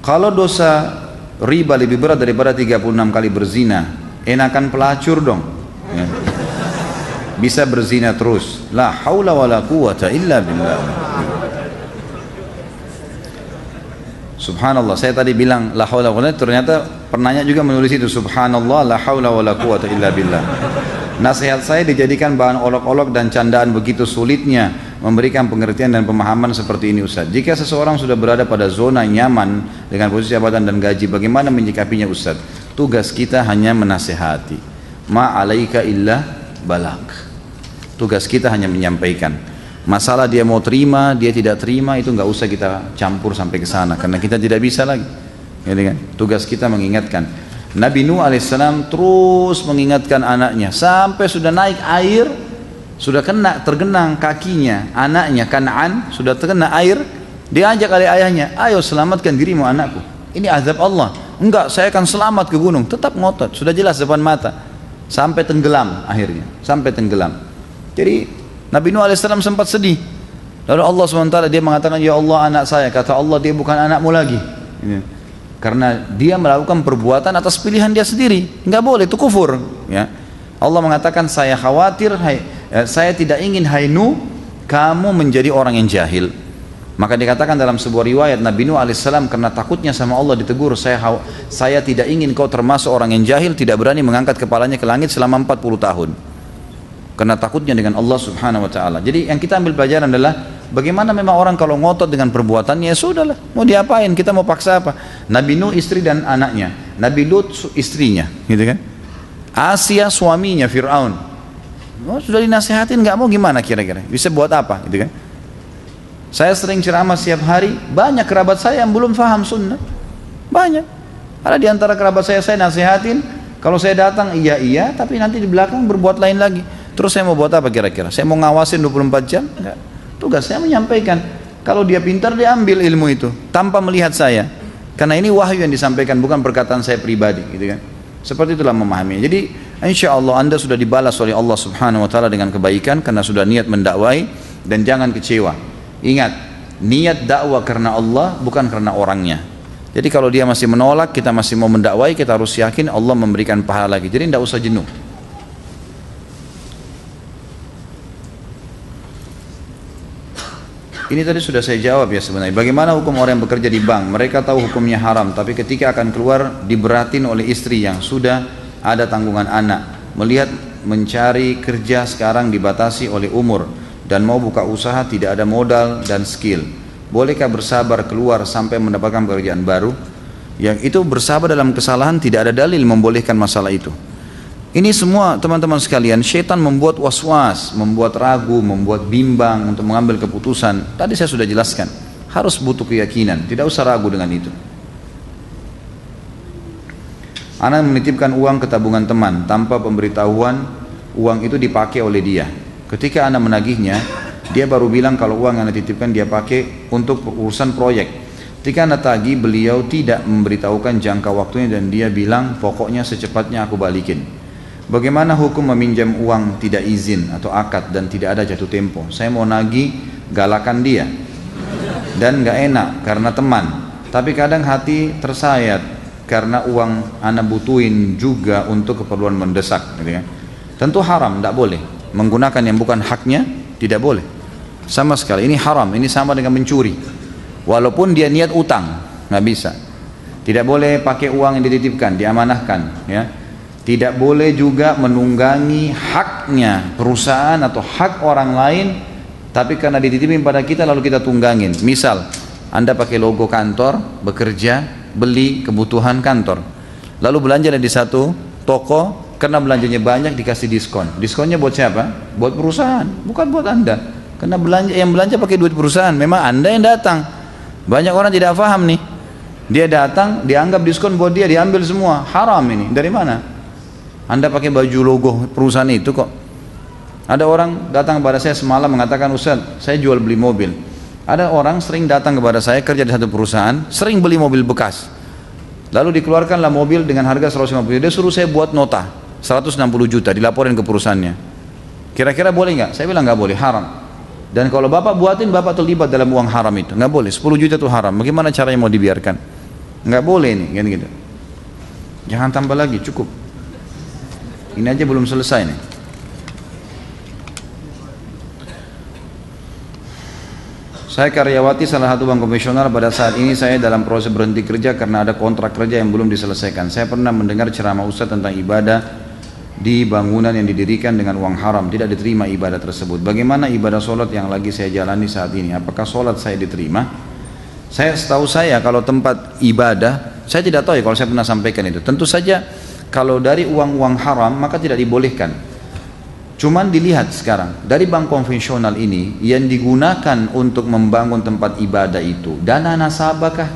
Kalau dosa riba lebih berat daripada 36 kali berzina, enakan pelacur dong. Ya. Bisa berzina terus. La haula wala quwata illa billah. Subhanallah, saya tadi bilang la haula wala, ternyata penanya juga menulis itu, subhanallah la haula wala quwata illa billah. Nasihat saya dijadikan bahan olok-olok dan candaan, begitu sulitnya memberikan pengertian dan pemahaman seperti ini Ustaz. Jika seseorang sudah berada pada zona nyaman dengan posisi jabatan dan gaji, bagaimana menyikapinya Ustaz? Tugas kita hanya menasihati. Ma alaika illa balag. Tugas kita hanya menyampaikan. Masalah dia mau terima, dia tidak terima, itu nggak usah kita campur sampai ke sana, karena kita tidak bisa lagi. Ya, kan? Tugas kita mengingatkan. Nabi Nuh alaihissalam terus mengingatkan anaknya sampai sudah naik air, sudah tergenang kakinya anaknya Kan'an, sudah terkena air, diajak oleh ayahnya, ayo selamatkan dirimu anakku, ini azab Allah. Enggak, saya akan selamat ke gunung. Tetap ngotot, sudah jelas depan mata, sampai tenggelam akhirnya, sampai tenggelam. Jadi Nabi Nuh alaihissalam sempat sedih. Lalu Allah SWT dia mengatakan, ya Allah anak saya, kata Allah dia bukan anakmu lagi. Karena dia melakukan perbuatan atas pilihan dia sendiri, nggak boleh, itu kufur. Ya, Allah mengatakan saya khawatir, saya tidak ingin hai Nuh kamu menjadi orang yang jahil. Maka dikatakan dalam sebuah riwayat Nabi Nuh alaihissalam karena takutnya sama Allah ditegur, saya tidak ingin kau termasuk orang yang jahil, tidak berani mengangkat kepalanya ke langit selama 40 tahun. Karena takutnya dengan Allah subhanahu wa ta'ala. Jadi yang kita ambil pelajaran adalah bagaimana memang orang kalau ngotot dengan perbuatannya, ya sudahlah, mau diapain, kita mau paksa apa. Nabi Nuh istri dan anaknya, Nabi Lut istrinya, gitu kan, Asia suaminya Fir'aun, sudah dinasehatin nggak mau, gimana kira-kira bisa buat apa, gitu kan. Saya sering ceramah setiap hari, banyak kerabat saya yang belum faham sunnah, banyak. Ada di antara kerabat saya nasihatin, kalau saya datang iya tapi nanti di belakang berbuat lain lagi. Terus saya mau buat apa kira-kira? Saya mau ngawasin 24 jam? Enggak. Tugas saya menyampaikan. Kalau dia pintar, dia ambil ilmu itu tanpa melihat saya. Karena ini wahyu yang disampaikan, bukan perkataan saya pribadi, gitu kan. Seperti itulah memahaminya. Jadi insya Allah Anda sudah dibalas oleh Allah subhanahu wa ta'ala dengan kebaikan karena sudah niat mendakwai, dan jangan kecewa. Ingat, niat dakwah karena Allah bukan karena orangnya. Jadi kalau dia masih menolak, kita masih mau mendakwai, kita harus yakin Allah memberikan pahala lagi. Jadi tidak usah jenuh. Ini tadi sudah saya jawab ya sebenarnya. Bagaimana hukum orang yang bekerja di bank? Mereka tahu hukumnya haram, tapi ketika akan keluar diberatin oleh istri yang sudah ada tanggungan anak. Melihat mencari kerja sekarang dibatasi oleh umur, dan mau buka usaha tidak ada modal dan skill. Bolehkah bersabar keluar sampai mendapatkan pekerjaan baru? Yang itu bersabar dalam kesalahan, tidak ada dalil membolehkan masalah itu. Ini semua teman-teman sekalian, syaitan membuat was-was, membuat ragu, membuat bimbang untuk mengambil keputusan. Tadi saya sudah jelaskan, harus butuh keyakinan, tidak usah ragu dengan itu. Anak menitipkan uang ke tabungan teman tanpa pemberitahuan, uang itu dipakai oleh dia. Ketika anak menagihnya, dia baru bilang kalau uang yang dititipkan dia pakai untuk urusan proyek. Ketika anak tagih, beliau tidak memberitahukan jangka waktunya dan dia bilang pokoknya secepatnya aku balikin. Bagaimana hukum meminjam uang tidak izin atau akad dan tidak ada jatuh tempo? Saya mau nagih, galakan dia dan gak enak karena teman, tapi kadang hati tersayat karena uang anak butuhin juga untuk keperluan mendesak, gitu kan? Tentu haram, tidak boleh menggunakan yang bukan haknya, tidak boleh sama sekali. Ini haram, ini sama dengan mencuri. Walaupun dia niat utang, nggak bisa. Tidak boleh pakai uang yang dititipkan, diamanahkan, ya. Tidak boleh juga menunggangi haknya perusahaan atau hak orang lain, tapi karena dititipin pada kita lalu kita tunggangin. Misal, Anda pakai logo kantor, bekerja, beli kebutuhan kantor, lalu belanja di satu toko, karena belanjanya banyak dikasih diskon. Diskonnya buat siapa? Buat perusahaan, bukan buat Anda. Karena yang belanja pakai duit perusahaan, memang Anda yang datang. Banyak orang tidak paham nih. Dia datang, dianggap diskon buat dia, diambil semua. Haram ini. Dari mana? Anda pakai baju logo perusahaan itu kok. Ada orang datang kepada saya semalam mengatakan, Ustaz, saya jual beli mobil. Ada orang sering datang kepada saya, kerja di satu perusahaan, sering beli mobil bekas. Lalu dikeluarkanlah mobil dengan harga 150 juta. Dia suruh saya buat nota 160 juta, dilaporin ke perusahaannya. Kira-kira boleh nggak? Saya bilang nggak boleh, haram. Dan kalau bapak buatin, bapak terlibat dalam uang haram itu, nggak boleh. 10 juta itu haram. Bagaimana caranya mau dibiarkan? nggak boleh nih, kan gitu. Jangan tambah lagi, cukup. Ini aja belum selesai nih. Saya karyawati salah satu bank konvensional. Pada saat ini saya dalam proses berhenti kerja karena ada kontrak kerja yang belum diselesaikan. Saya pernah mendengar ceramah Ustadz tentang ibadah di bangunan yang didirikan dengan uang haram, tidak diterima ibadah tersebut. Bagaimana ibadah sholat yang lagi saya jalani saat ini? Apakah sholat saya diterima? Setahu saya kalau tempat ibadah, saya tidak tahu ya kalau saya pernah sampaikan itu. Tentu saja kalau dari uang-uang haram maka tidak dibolehkan. Cuman dilihat sekarang dari bank konvensional ini yang digunakan untuk membangun tempat ibadah itu dana nasabahkah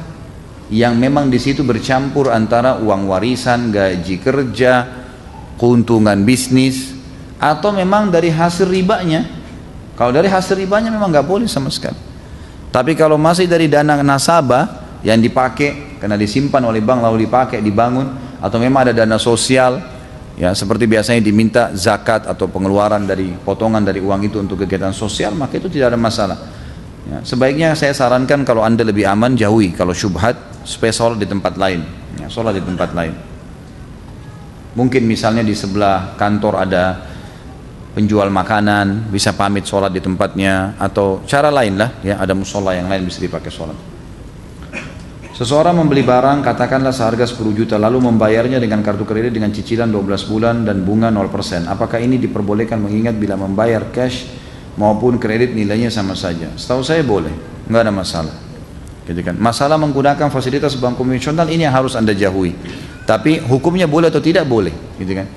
yang memang di situ bercampur antara uang warisan, gaji kerja, keuntungan bisnis, atau memang dari hasil ribanya? Kalau dari hasil ribanya memang nggak boleh sama sekali. Tapi kalau masih dari dana nasabah yang dipakai karena disimpan oleh bank lalu dipakai dibangun, atau memang ada dana sosial, ya seperti biasanya diminta zakat atau pengeluaran dari potongan dari uang itu untuk kegiatan sosial, maka itu tidak ada masalah. Ya, sebaiknya saya sarankan kalau anda lebih aman jauhi kalau syubhat, supaya sholat di tempat lain. Ya, sholat di tempat lain. Mungkin misalnya di sebelah kantor ada penjual makanan, bisa pamit sholat di tempatnya, atau cara lain lah, ya ada musola yang lain bisa dipakai sholat. Seseorang membeli barang katakanlah seharga 10 juta lalu membayarnya dengan kartu kredit dengan cicilan 12 bulan dan bunga 0%. Apakah ini diperbolehkan mengingat bila membayar cash maupun kredit nilainya sama saja? Setahu saya boleh, nggak ada masalah. Gitu kan? Masalah menggunakan fasilitas bank konvensional ini yang harus anda jauhi. Tapi hukumnya boleh atau tidak boleh, gitu kan?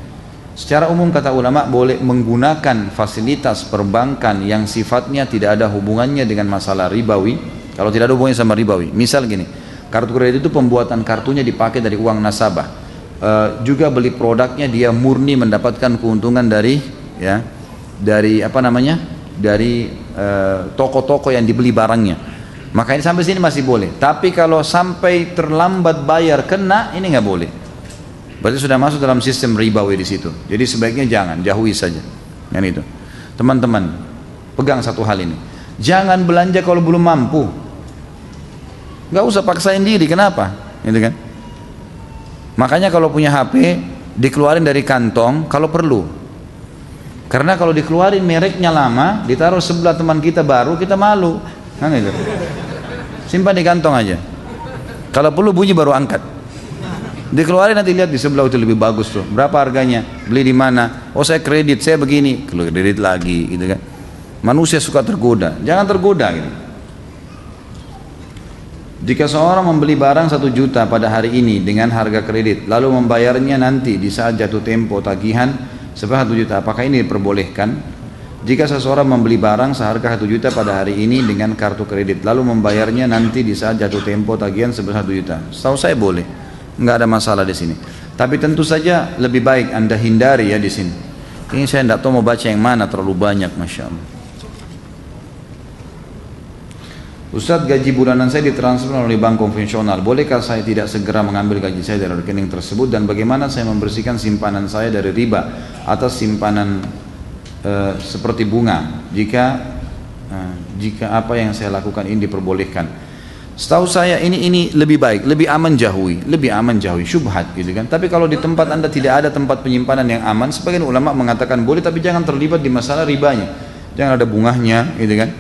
Secara umum kata ulama boleh menggunakan fasilitas perbankan yang sifatnya tidak ada hubungannya dengan masalah ribawi. Kalau tidak ada hubungannya sama ribawi, misal gini, kartu kredit itu pembuatan kartunya dipakai dari uang nasabah. Juga beli produknya dia murni mendapatkan keuntungan dari toko-toko yang dibeli barangnya. Maka ini sampai sini masih boleh. Tapi kalau sampai terlambat bayar kena, ini nggak boleh. Berarti sudah masuk dalam sistem ribawi di situ. Jadi sebaiknya jangan, jauhi saja. Yang itu. Teman-teman, pegang satu hal ini. Jangan belanja kalau belum mampu. Nggak usah paksain diri, kenapa? Gitu kan? Makanya kalau punya HP dikeluarin dari kantong kalau perlu. Karena kalau dikeluarin mereknya lama, ditaruh sebelah teman kita baru, kita malu. Kan itu. Simpan di kantong aja. Kalau perlu bunyi baru angkat. Dikeluarin nanti lihat di sebelah itu lebih bagus tuh. Berapa harganya? Beli di mana? Oh saya kredit, saya begini. Kredit lagi, gitu kan? Manusia suka tergoda. Jangan tergoda gitu. Jika seorang membeli barang 1 juta pada hari ini dengan harga kredit, lalu membayarnya nanti di saat jatuh tempo tagihan sebesar 1 juta, apakah ini diperbolehkan? Jika seseorang membeli barang seharga 1 juta pada hari ini dengan kartu kredit, lalu membayarnya nanti di saat jatuh tempo tagihan sebesar 1 juta, setahu saya boleh, nggak ada masalah di sini. Tapi tentu saja lebih baik anda hindari ya di sini. Ini saya tidak tahu mau baca yang mana, terlalu banyak, masya Allah. Ustadz, gaji bulanan saya ditransfer oleh bank konvensional. Bolehkah saya tidak segera mengambil gaji saya dari rekening tersebut? Dan bagaimana saya membersihkan simpanan saya dari riba atas simpanan seperti bunga? Jika apa yang saya lakukan ini diperbolehkan? Setahu saya ini lebih baik, lebih aman jauhi syubhat gitu kan. Tapi kalau di tempat anda tidak ada tempat penyimpanan yang aman, sebagian ulama mengatakan boleh, tapi jangan terlibat di masalah ribanya. Jangan ada bunganya gitu kan.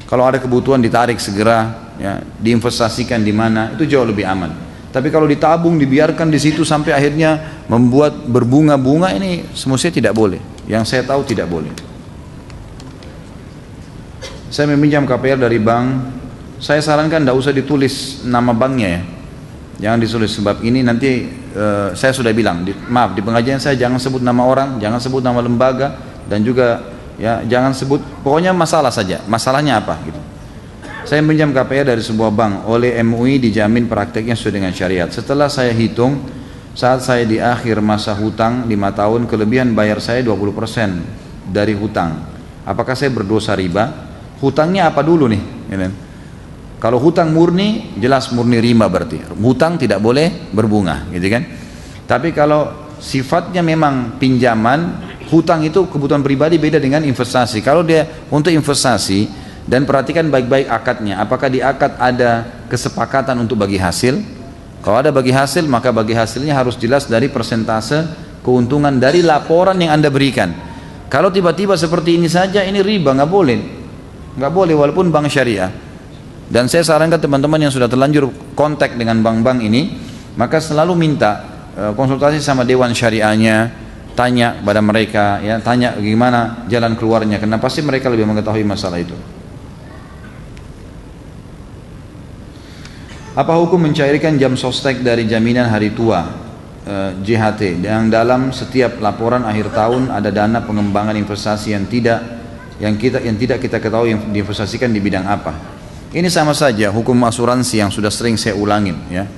Kalau ada kebutuhan ditarik segera, ya, diinvestasikan di mana, itu jauh lebih aman. Tapi kalau ditabung, dibiarkan di situ sampai akhirnya membuat berbunga-bunga, ini semestinya tidak boleh. Yang saya tahu tidak boleh. Saya meminjam KPR dari bank, saya sarankan tidak usah ditulis nama banknya ya. Jangan ditulis, sebab ini nanti saya sudah bilang, di pengajian saya jangan sebut nama orang, jangan sebut nama lembaga, dan juga ya jangan sebut, pokoknya masalah saja, masalahnya apa gitu. Saya pinjam KPR dari sebuah bank, oleh MUI dijamin prakteknya sesuai dengan syariat. Setelah saya hitung, saat saya di akhir masa hutang 5 tahun, kelebihan bayar saya 20% dari hutang. Apakah saya berdosa riba? Hutangnya apa dulu nih? Kalau hutang murni, jelas murni riba berarti. Hutang tidak boleh berbunga, gitu kan? Tapi kalau sifatnya memang pinjaman, hutang itu kebutuhan pribadi beda dengan investasi. Kalau dia untuk investasi, dan perhatikan baik-baik akadnya, apakah di akad ada kesepakatan untuk bagi hasil? Kalau ada bagi hasil, maka bagi hasilnya harus jelas dari persentase keuntungan dari laporan yang Anda berikan. Kalau tiba-tiba seperti ini saja, ini riba, nggak boleh. Nggak boleh walaupun bank syariah. Dan saya sarankan teman-teman yang sudah terlanjur kontak dengan bank-bank ini, maka selalu minta konsultasi sama dewan syariahnya, tanya pada mereka, ya, tanya gimana jalan keluarnya, karena pasti mereka lebih mengetahui masalah itu. Apa hukum mencairkan jam sostek dari jaminan hari tua JHT yang dalam setiap laporan akhir tahun ada dana pengembangan investasi yang tidak kita ketahui yang diinvestasikan di bidang apa? Ini sama saja hukum asuransi yang sudah sering saya ulangin, ya.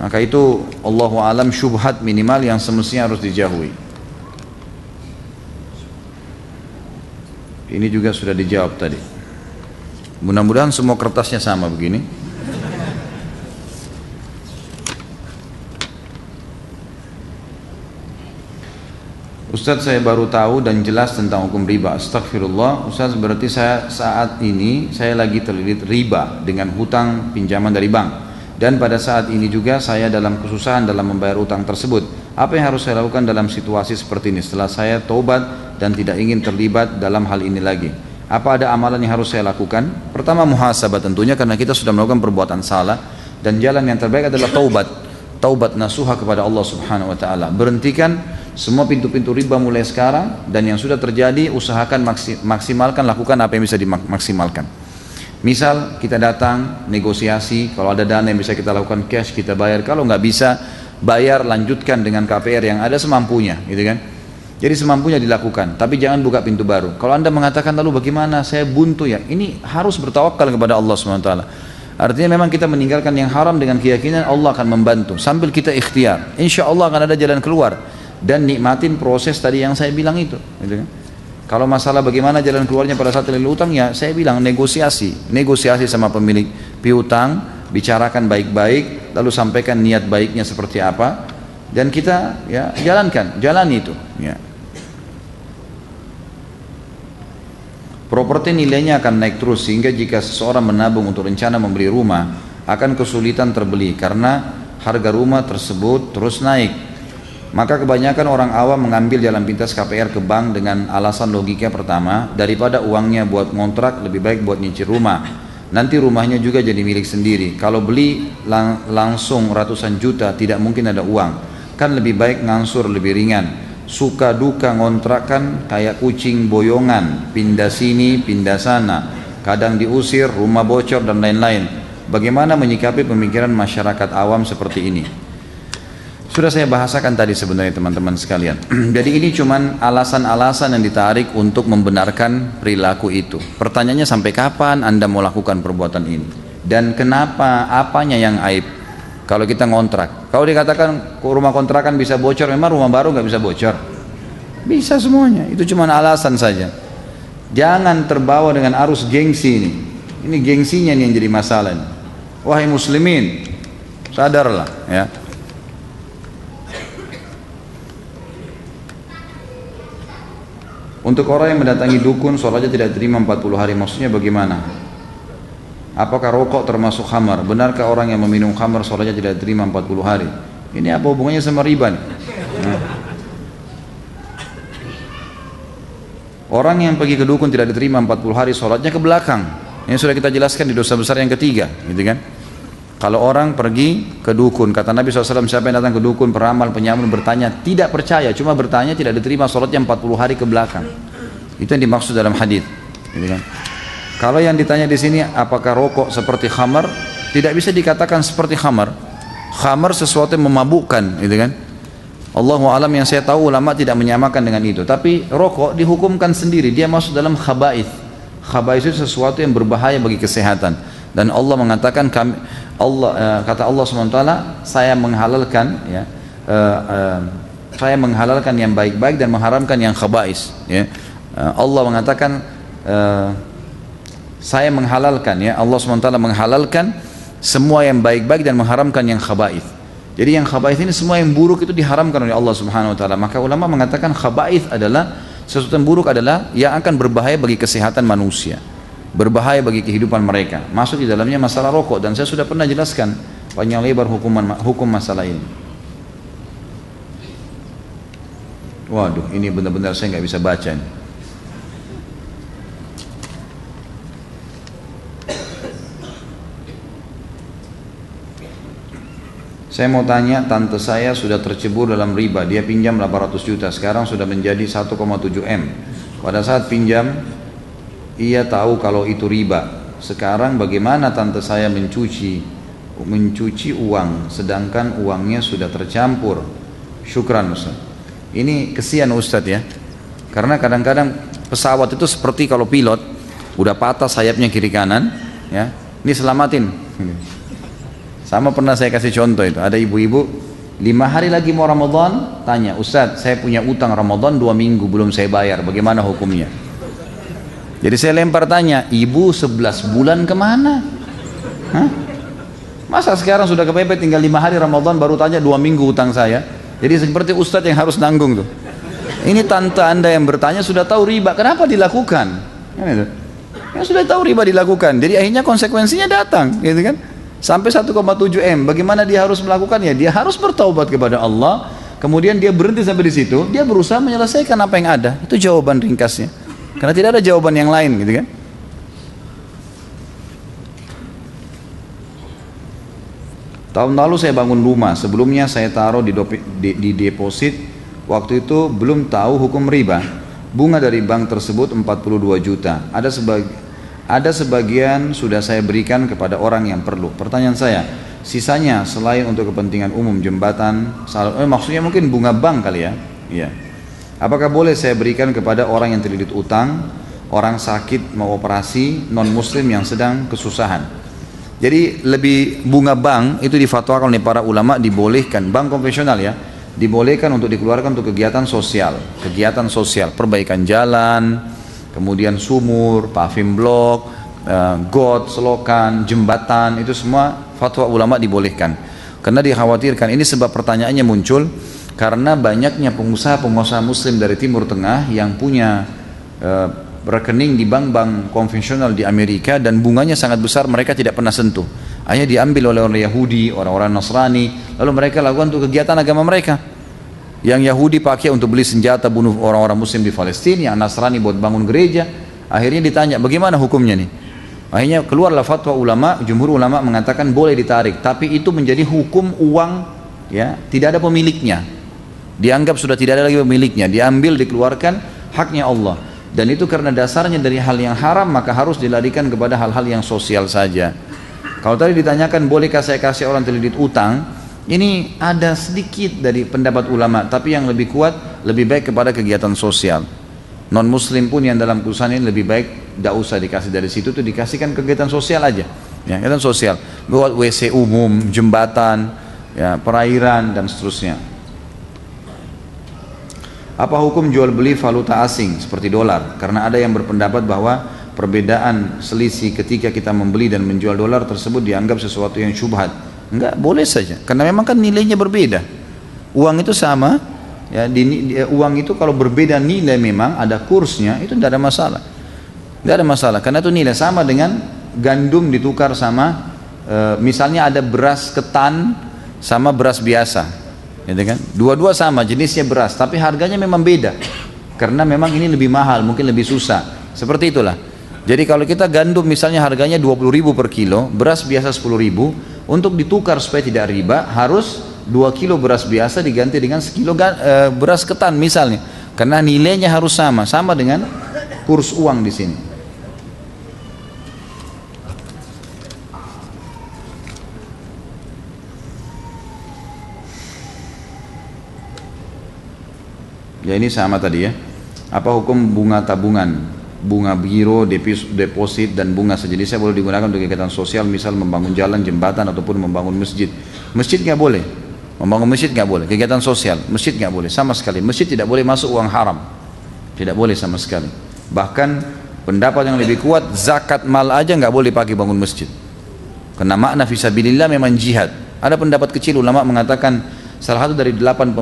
Maka itu Allahu alam syubhat minimal yang semestinya harus dijauhi. Ini juga sudah dijawab tadi. Mudah-mudahan semua kertasnya sama begini. Ustaz, saya baru tahu dan jelas tentang hukum riba. Astagfirullah. Ustaz, berarti saat ini saya lagi terlilit riba dengan hutang pinjaman dari bank. Dan pada saat ini juga saya dalam kesusahan dalam membayar hutang tersebut. Apa yang harus saya lakukan dalam situasi seperti ini setelah saya taubat dan tidak ingin terlibat dalam hal ini lagi? Apa ada amalan yang harus saya lakukan? Pertama, muhasabah tentunya, karena kita sudah melakukan perbuatan salah, dan jalan yang terbaik adalah taubat nasuha kepada Allah Subhanahu wa taala. Berhentikan semua pintu-pintu riba mulai sekarang, dan yang sudah terjadi usahakan maksimalkan, lakukan apa yang bisa dimaksimalkan. Misal kita datang negosiasi, kalau ada dana yang bisa kita lakukan cash kita bayar, kalau nggak bisa bayar lanjutkan dengan KPR yang ada semampunya, gitu kan. Jadi semampunya dilakukan, tapi jangan buka pintu baru. Kalau Anda mengatakan lalu bagaimana, saya buntu ya, ini harus bertawakal kepada Allah SWT. Artinya memang kita meninggalkan yang haram dengan keyakinan Allah akan membantu sambil kita ikhtiar. Insya Allah akan ada jalan keluar, dan nikmatin proses tadi yang saya bilang itu, gitu kan. Kalau masalah bagaimana jalan keluarnya pada saat terlilit utang, ya saya bilang negosiasi sama pemilik piutang, bicarakan baik-baik, lalu sampaikan niat baiknya seperti apa, dan kita ya jalani itu, ya. Properti nilainya akan naik terus, sehingga jika seseorang menabung untuk rencana membeli rumah akan kesulitan terbeli karena harga rumah tersebut terus naik. Maka kebanyakan orang awam mengambil jalan pintas KPR ke bank dengan alasan logika pertama, daripada uangnya buat ngontrak lebih baik buat nyicil rumah, nanti rumahnya juga jadi milik sendiri. Kalau beli langsung ratusan juta tidak mungkin ada uang, kan lebih baik ngansur lebih ringan. Suka duka ngontrakan kayak kucing boyongan, pindah sini pindah sana, kadang diusir, rumah bocor dan lain-lain. Bagaimana menyikapi pemikiran masyarakat awam seperti ini? Sudah saya bahasakan tadi sebenarnya teman-teman sekalian. Jadi ini cuman alasan-alasan yang ditarik untuk membenarkan perilaku itu. Pertanyaannya, sampai kapan Anda mau lakukan perbuatan ini? Dan kenapa, apanya yang aib? Kalau kita ngontrak, kalau dikatakan rumah kontrakan bisa bocor, memang rumah baru nggak bisa bocor? Bisa semuanya, itu cuma alasan saja. Jangan terbawa dengan arus gengsi ini. Ini gengsinya nih yang jadi masalah ini. Wahai muslimin, sadarlah, ya. Untuk orang yang mendatangi dukun, sholatnya tidak terima 40 hari, maksudnya bagaimana? Apakah rokok termasuk khamar? Benarkah orang yang meminum khamar sholatnya tidak terima 40 hari? Ini apa hubungannya sama riba nih? Nah. Orang yang pergi ke dukun tidak diterima 40 hari sholatnya ke belakang. Ini sudah kita jelaskan di dosa besar yang ketiga, gitu kan? Kalau orang pergi ke dukun, kata Nabi SAW, siapa yang datang ke dukun, peramal, penyamun, bertanya, tidak percaya, cuma bertanya, tidak diterima sholatnya 40 hari ke belakang. Itu yang dimaksud dalam hadis, gitu kan? Kalau yang ditanya di sini, apakah rokok seperti khamar? Tidak bisa dikatakan seperti khamar. Khamar sesuatu yang memabukkan, gitu kan? Allahu alam, yang saya tahu ulama tidak menyamakan dengan itu. Tapi rokok dihukumkan sendiri, dia masuk dalam khaba'ith. Khaba'ith itu sesuatu yang berbahaya bagi kesehatan. Dan Allah mengatakan, kata Allah SWT, saya menghalalkan, ya, saya menghalalkan yang baik-baik dan mengharamkan yang khaba'ith. Ya. Allah mengatakan, saya menghalalkan, ya, Allah SWT menghalalkan semua yang baik-baik dan mengharamkan yang khaba'ith. Jadi yang khaba'ith ini semua yang buruk itu diharamkan oleh Allah Subhanahu wa taala. Maka ulama mengatakan khaba'ith adalah sesuatu yang buruk, adalah yang akan berbahaya bagi kesehatan manusia. berbahaya bagi kehidupan mereka. Masuk di dalamnya masalah rokok, dan saya sudah pernah jelaskan panjang lebar hukum masalah ini. Waduh, ini benar-benar saya nggak bisa baca nih. Saya mau tanya, tante saya sudah tercebur dalam riba, dia pinjam 800 juta, sekarang sudah menjadi 1,7 M. Pada saat pinjam, ia tahu kalau itu riba. Sekarang bagaimana tante saya mencuci uang, sedangkan uangnya sudah tercampur? Syukran Ustaz. Ini kesian Ustaz ya, karena kadang-kadang pesawat itu seperti kalau pilot, udah patah sayapnya kiri kanan, ya, ini selamatin. Sama pernah saya kasih contoh itu, ada ibu-ibu 5 hari lagi mau Ramadan, tanya, Ustadz saya punya utang Ramadan 2 minggu belum saya bayar, bagaimana hukumnya? Jadi saya lempar tanya, ibu 11 bulan kemana? Hah? Masa sekarang sudah kepepet tinggal 5 hari Ramadan baru tanya 2 minggu utang saya? Jadi seperti Ustadz yang harus nanggung tuh. Ini tante anda yang bertanya sudah tahu riba, kenapa dilakukan? Yang sudah tahu riba dilakukan, jadi akhirnya konsekuensinya datang, gitu kan? Sampai 1,7 M, bagaimana dia harus melakukannya? Dia harus bertaubat kepada Allah, kemudian dia berhenti sampai di situ, dia berusaha menyelesaikan apa yang ada. Itu jawaban ringkasnya, karena tidak ada jawaban yang lain, gitu kan? Tahun lalu saya bangun rumah, sebelumnya saya taruh di deposit, waktu itu belum tahu hukum riba. Bunga dari bank tersebut 42 juta, ada sebagian sudah saya berikan kepada orang yang perlu. Pertanyaan saya, sisanya selain untuk kepentingan umum jembatan, maksudnya mungkin bunga bank kali ya? Iya. Apakah boleh saya berikan kepada orang yang terlilit utang, orang sakit mau operasi, non muslim yang sedang kesusahan? Jadi lebih bunga bank itu difatwakan oleh para ulama dibolehkan, bank konvensional ya, dibolehkan untuk dikeluarkan untuk kegiatan sosial, perbaikan jalan, kemudian sumur, paving block, got, selokan, jembatan, itu semua fatwa ulama dibolehkan. Karena dikhawatirkan, ini sebab pertanyaannya muncul karena banyaknya pengusaha-pengusaha muslim dari Timur Tengah yang punya rekening di bank-bank konvensional di Amerika dan bunganya sangat besar, mereka tidak pernah sentuh. Hanya diambil oleh orang Yahudi, orang-orang Nasrani, lalu mereka lakukan untuk kegiatan agama mereka. Yang Yahudi pakai untuk beli senjata bunuh orang-orang muslim di Palestina, yang Nasrani buat bangun gereja. Akhirnya ditanya bagaimana hukumnya nih, akhirnya keluarlah fatwa ulama, jumhur ulama mengatakan boleh ditarik, tapi itu menjadi hukum uang ya, tidak ada pemiliknya, dianggap sudah tidak ada lagi pemiliknya, diambil, dikeluarkan, haknya Allah. Dan itu karena dasarnya dari hal yang haram, maka harus dilarikan kepada hal-hal yang sosial saja. Kalau tadi ditanyakan bolehkah saya kasih orang terlilit utang, ini ada sedikit dari pendapat ulama, tapi yang lebih kuat, lebih baik kepada kegiatan sosial. Non muslim pun yang dalam kesusahan ini lebih baik tidak usah dikasih dari situ, tuh dikasihkan kegiatan sosial aja, ya, kegiatan sosial, buat WC umum, jembatan, ya, perairan dan seterusnya. Apa hukum jual beli valuta asing seperti dolar? Karena ada yang berpendapat bahwa perbedaan selisih ketika kita membeli dan menjual dolar tersebut dianggap sesuatu yang syubhat. Enggak, boleh saja, karena memang kan nilainya berbeda. Uang itu sama, ya, uang itu kalau berbeda nilai memang ada kursnya, itu tidak ada masalah. Tidak ada masalah, karena itu nilai sama dengan gandum ditukar sama, misalnya ada beras ketan sama beras biasa. Gitu kan? Dua-dua sama jenisnya beras, tapi harganya memang beda karena memang ini lebih mahal, mungkin lebih susah, seperti itulah. Jadi kalau kita gandum misalnya harganya 20.000 per kilo, beras biasa 10.000, untuk ditukar supaya tidak riba harus 2 kilo beras biasa diganti dengan sekilo beras ketan misalnya, karena nilainya harus sama dengan kurs uang di sini. Ya ini sama tadi ya. Apa hukum bunga tabungan, bunga biro, deposit dan bunga sejenisnya boleh digunakan untuk kegiatan sosial, misal membangun jalan, jembatan ataupun membangun masjid? Masjid nggak boleh, membangun masjid nggak boleh. Kegiatan sosial, masjid nggak boleh sama sekali. Masjid tidak boleh masuk uang haram, tidak boleh sama sekali. Bahkan pendapat yang lebih kuat, zakat mal aja nggak boleh pakai bangun masjid. Karena makna fisabilillah memang jihad. Ada pendapat kecil ulama mengatakan salah satu dari 8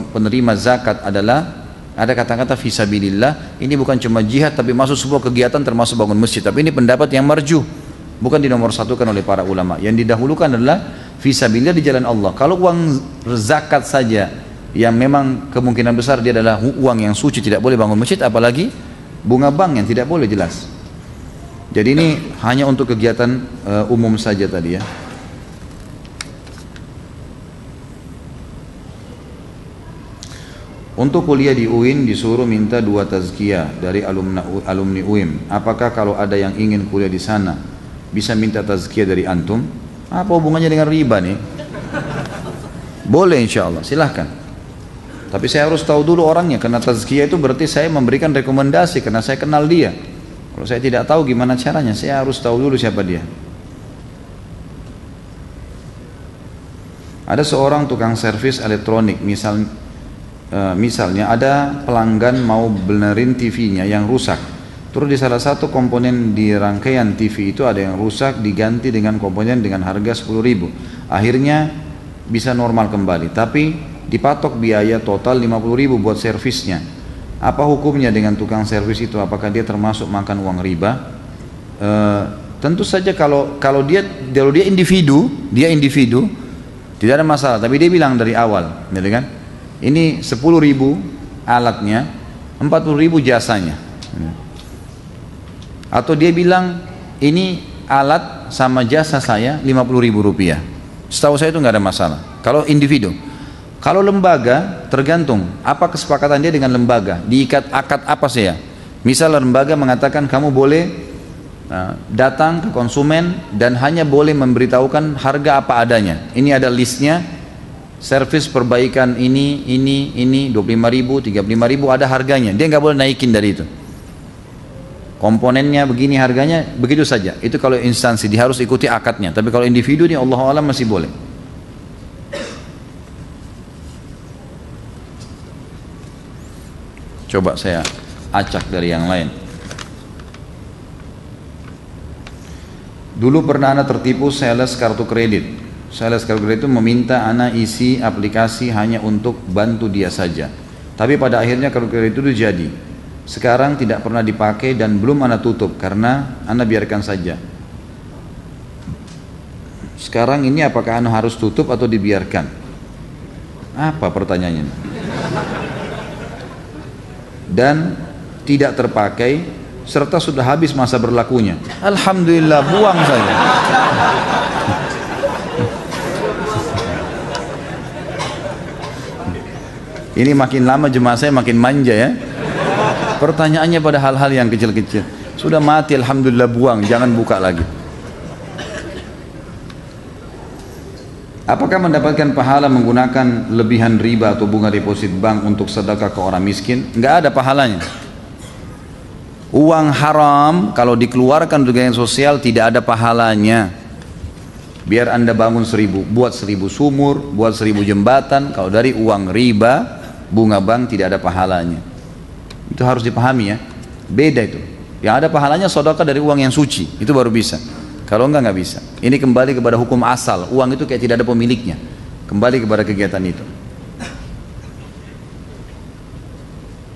penerima zakat adalah ada kata-kata fisabilillah, ini bukan cuma jihad tapi masuk sebuah kegiatan termasuk bangun masjid. Tapi ini pendapat yang marjuh, bukan dinomorsatukan oleh para ulama. Yang didahulukan adalah fisabilillah di jalan Allah. Kalau uang zakat saja yang memang kemungkinan besar dia adalah uang yang suci, tidak boleh bangun masjid, apalagi bunga bank yang tidak boleh, jelas. Jadi ini hanya untuk kegiatan umum saja tadi ya. Untuk kuliah di UIN disuruh minta 2 tazkiyah dari alumni UIN. Apakah kalau ada yang ingin kuliah di sana bisa minta tazkiyah dari antum? Apa hubungannya dengan riba nih? Boleh insya Allah, silahkan. Tapi saya harus tahu dulu orangnya, karena tazkiyah itu berarti saya memberikan rekomendasi karena saya kenal dia. Kalau saya tidak tahu gimana caranya, saya harus tahu dulu siapa dia. Ada seorang tukang servis elektronik, misalnya ada pelanggan mau benerin TV-nya yang rusak, terus di salah satu komponen di rangkaian TV itu ada yang rusak, diganti dengan komponen dengan harga 10.000, akhirnya bisa normal kembali, tapi dipatok biaya total 50.000 buat servisnya. Apa hukumnya dengan tukang servis itu? Apakah dia termasuk makan uang riba? Tentu saja kalau dia individu tidak ada masalah, tapi dia bilang dari awal, gitu kan? Ini 10.000 alatnya, 40.000 jasanya. Atau dia bilang ini alat sama jasa saya 50.000 rupiah. Setahu saya itu nggak ada masalah. Kalau individu, kalau lembaga tergantung apa kesepakatan dia dengan lembaga. Diikat akad apa saya? Misal lembaga mengatakan kamu boleh datang ke konsumen dan hanya boleh memberitahukan harga apa adanya. Ini ada listnya. Servis perbaikan ini 25.000, 35.000 ada harganya, dia nggak boleh naikin dari itu. Komponennya begini harganya, begitu saja. Itu kalau instansi dia harus ikuti akadnya. Tapi kalau individu ini Allah Alam masih boleh. Coba saya acak dari yang lain. Dulu pernah anak tertipu sales kartu kredit. Sales kartu kredit itu meminta anak isi aplikasi hanya untuk bantu dia saja. Tapi pada akhirnya kartu kredit itu jadi. Sekarang tidak pernah dipakai dan belum anak tutup karena anak biarkan saja. Sekarang ini apakah anak harus tutup atau dibiarkan? Apa pertanyaannya? Dan tidak terpakai serta sudah habis masa berlakunya. Alhamdulillah, buang saja. Ini makin lama jemaah saya makin manja ya. Pertanyaannya pada hal-hal yang kecil-kecil. Sudah mati, alhamdulillah, buang, jangan buka lagi. Apakah mendapatkan pahala menggunakan lebihan riba atau bunga deposit bank untuk sedekah ke orang miskin? Enggak ada pahalanya. Uang haram kalau dikeluarkan untuk kegiatan sosial tidak ada pahalanya. Biar anda bangun 1.000, buat 1.000 sumur, buat 1.000 jembatan, kalau dari uang riba, bunga bank tidak ada pahalanya. Itu harus dipahami ya, beda itu. Yang ada pahalanya sedekah dari uang yang suci, itu baru bisa. Kalau enggak bisa. Ini kembali kepada hukum asal, uang itu kayak tidak ada pemiliknya, kembali kepada kegiatan itu.